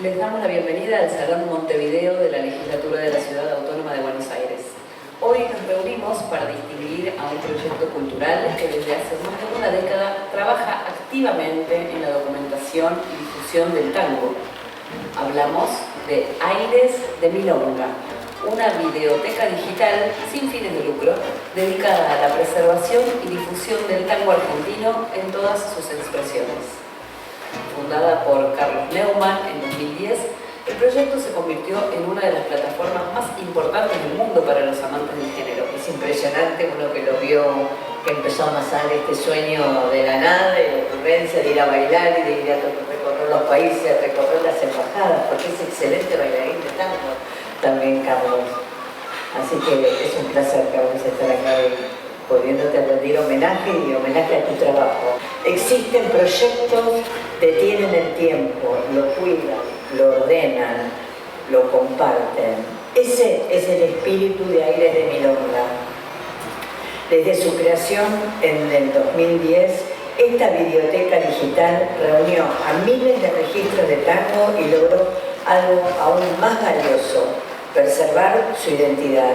Les damos la bienvenida al Salón Montevideo de la Legislatura de la Ciudad Autónoma de Buenos Aires. Hoy nos reunimos para distinguir a un proyecto cultural que desde hace más de una década trabaja activamente en la documentación y difusión del tango. Hablamos de Aires de Milonga, una videoteca digital sin fines de lucro dedicada a la preservación y difusión del tango argentino en todas sus expresiones. Fundada por Carlos Neumann en 2010, el proyecto se convirtió en una de las plataformas más importantes del mundo para los amantes del género. Es impresionante uno que lo vio, que empezó a amasar este sueño de la nada, de la ocurrencia de ir a bailar y de ir a recorrer los países, recorrer las embajadas, porque es excelente bailarín de tango también, Carlos. Así que es un placer que vamos a estar acá hoy, pudiéndote rendir homenaje y homenaje a tu trabajo. Existen proyectos, detienen el tiempo, lo cuidan, lo ordenan, lo comparten. Ese es el espíritu de Aires de Milonga. Desde su creación en el 2010, esta biblioteca digital reunió a miles de registros de tango y logró algo aún más valioso: preservar su identidad.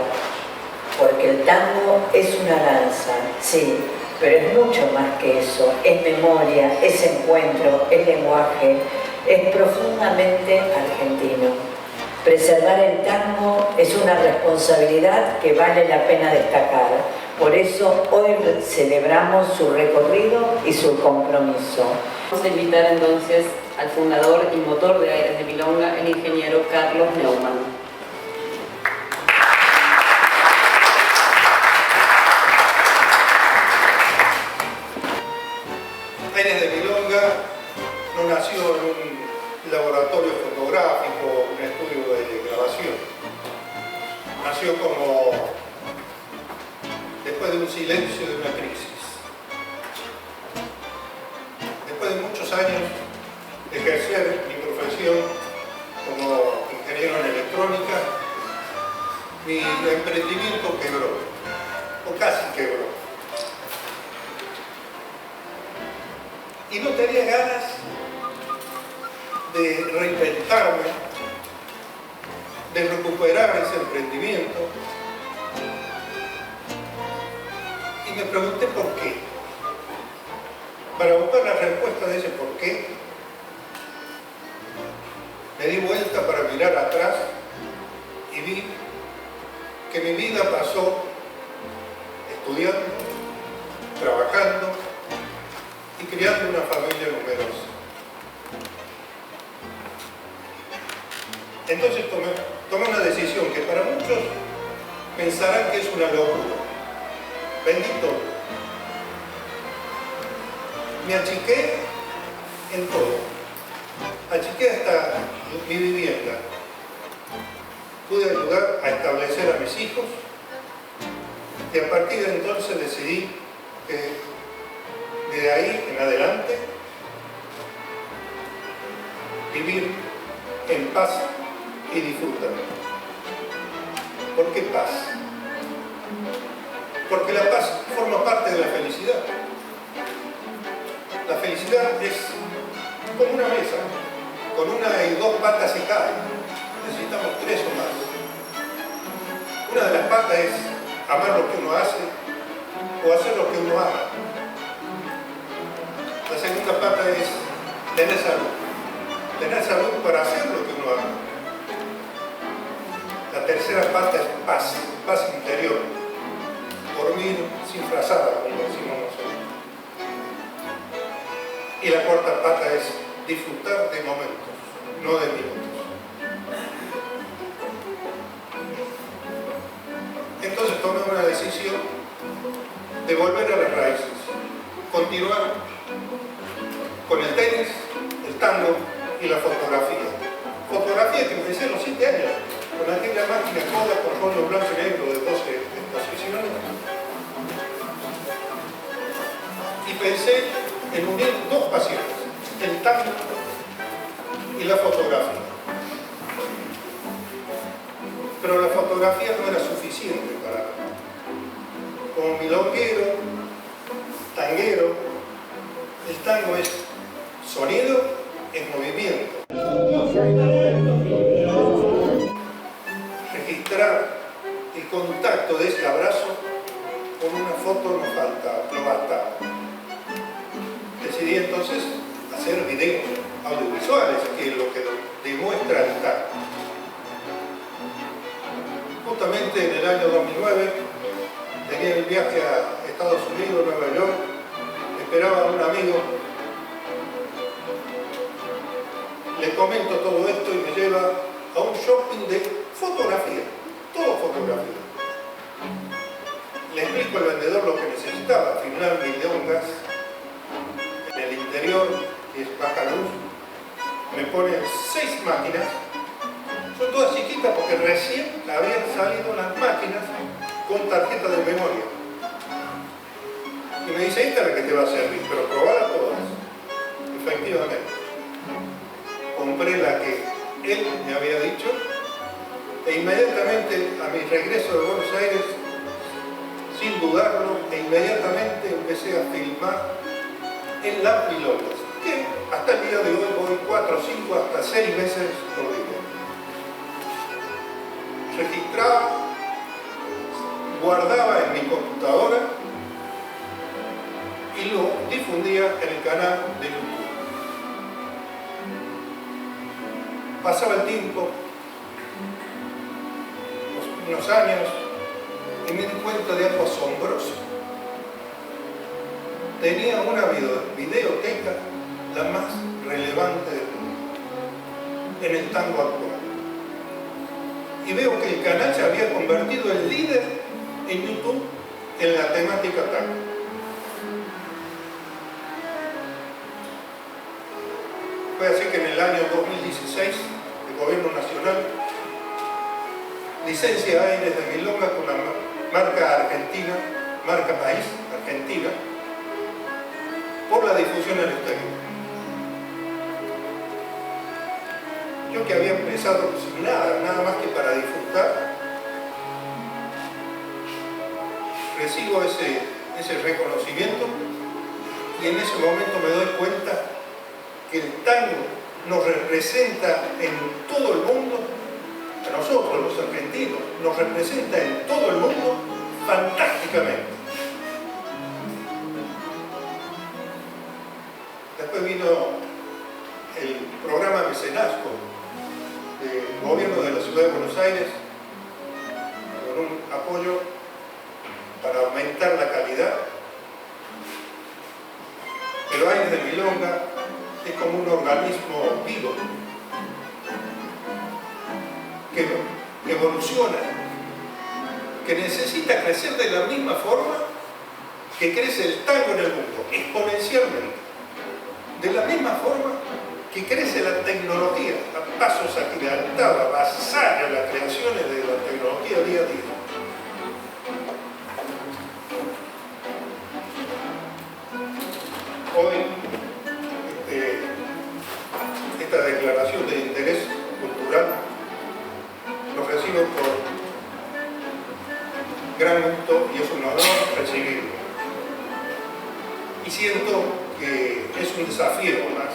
Porque el tango es una danza, sí, pero es mucho más que eso. Es memoria, es encuentro, es lenguaje, es profundamente argentino. Preservar el tango es una responsabilidad que vale la pena destacar. Por eso hoy celebramos su recorrido y su compromiso. Vamos a invitar entonces al fundador y motor de Aires de Milonga, el ingeniero Carlos Neumann. Aires de Milonga no nació en un laboratorio fotográfico, un estudio de grabación. Nació como después de un silencio, de una crisis. Después de muchos años de ejercer mi profesión como ingeniero en electrónica, mi emprendimiento quebró, o casi quebró. Y no tenía ganas de reinventarme, de recuperar ese emprendimiento. Y me pregunté por qué. Para buscar la respuesta de ese por qué, me di vuelta para mirar atrás y vi que mi vida pasó estudiando, trabajando y criando una familia numerosa. Entonces tomé una decisión que para muchos pensarán que es una locura. Vendí todo. Me achiqué en todo. Achiqué hasta mi vivienda. Pude ayudar a establecer a mis hijos y a partir de entonces decidí que de ahí en adelante vivir en paz y disfrutar. ¿Por qué paz? Porque la paz forma parte de la felicidad. La felicidad es como una mesa, con una y dos patas se cae. Necesitamos tres o más. Una de las patas es amar lo que uno hace o hacer lo que uno ama. La segunda pata es tener salud. Tener salud para hacer lo que uno ama. La tercera pata es paz, paz interior. Dormir sin frazada, como decimos nosotros. Y la cuarta pata es disfrutar de momentos, no de minutos. Entonces tomé una decisión de volver a las raíces, continuar con el tenis, el tango y la fotografía. Fotografía que empecé a los 7 años, con aquella máquina Kodak con rollo blanco y negro de 12 exposiciones. Y pensé en unir dos pasiones, el tango y la fotografía. Pero la fotografía no era suficiente para mí. Como milonguero, tanguero, el tango es sonido en movimiento. acto de ese abrazo, con una foto no bastaba. Decidí entonces hacer videos audiovisuales, que es lo que demuestra el tango. Justamente en el año 2009 tenía el viaje a Estados Unidos, Nueva York, esperaba a un amigo, le comento todo esto y me lleva a un shopping de fotografía, todo fotografía. Le explico al vendedor lo que necesitaba, filmar milongas en el interior, que es baja luz. Me ponen 6 máquinas, son todas chiquitas porque recién habían salido las máquinas con tarjeta de memoria. Y me dice, esta es la que te va a servir, pero probala todas. Efectivamente, compré la que él me había dicho e inmediatamente a mi regreso de Buenos Aires, sin dudarlo, inmediatamente empecé a filmar en las milongas, que hasta el día de hoy voy 4, 5, hasta 6 veces por día. Registraba, guardaba en mi computadora y lo difundía en el canal de YouTube. Pasaba el tiempo, unos años, y me di cuenta de algo asombroso. Tenía una videoteca la más relevante del mundo, en el tango actual. Y veo que el canal se había convertido en líder en YouTube en la temática tango. Fue así que en el año 2016 el Gobierno Nacional licencia Aires de Milonga con la marca argentina, marca Maíz Argentina, por la difusión en el exterior. Yo que había empezado sin nada más que para disfrutar, recibo ese reconocimiento y en ese momento me doy cuenta que el tango nos representa en todo el mundo, a nosotros los argentinos, nos representa en todo el mundo fantásticamente. Después vino el programa Mecenazgo del Gobierno de la Ciudad de Buenos Aires, con un apoyo para aumentar la calidad. Pero Aires de Milonga es como un organismo vivo que evoluciona, que necesita crecer de la misma forma que crece el tango en el mundo, exponencialmente, de la misma forma que crece la tecnología a pasos agigantados, avasalla las creaciones de la tecnología día a día. Hoy, esta declaración de interés cultural lo recibo por gran gusto y es un honor recibirlo. Y siento que es un desafío más,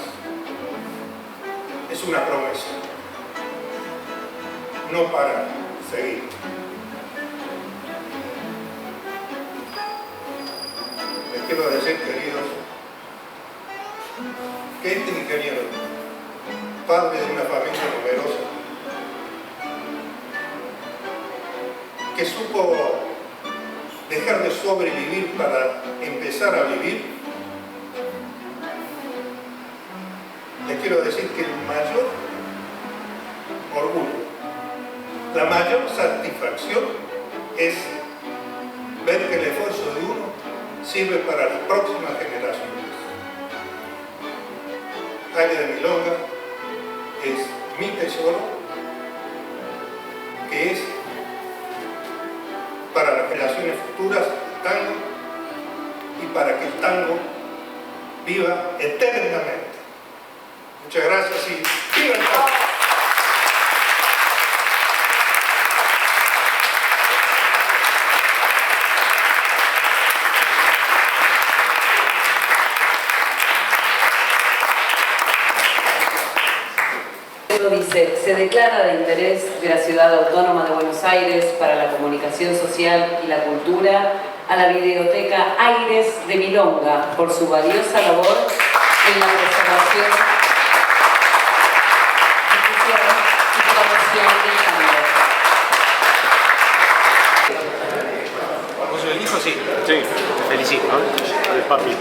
es una promesa, no para seguir. Les quiero decir, queridos, que este ingeniero, padre de una familia numerosa, que supo dejar de sobrevivir para empezar a vivir, les quiero decir que el mayor orgullo, la mayor satisfacción es ver que el esfuerzo de uno sirve para las próximas generaciones. Aires de Milonga es mi tesoro, que es para las generaciones futuras el tango y para que el tango viva eternamente. Muchas gracias y ¡viva el tango! Dice se declara de interés de la Ciudad Autónoma de Buenos Aires para la comunicación social y la cultura a la Videoteca Aires de Milonga por su valiosa labor en la preservación, difusión y promoción del tango. ¿Vos sos el hijo? Sí. Sí, te felicito, ¿no? El papi.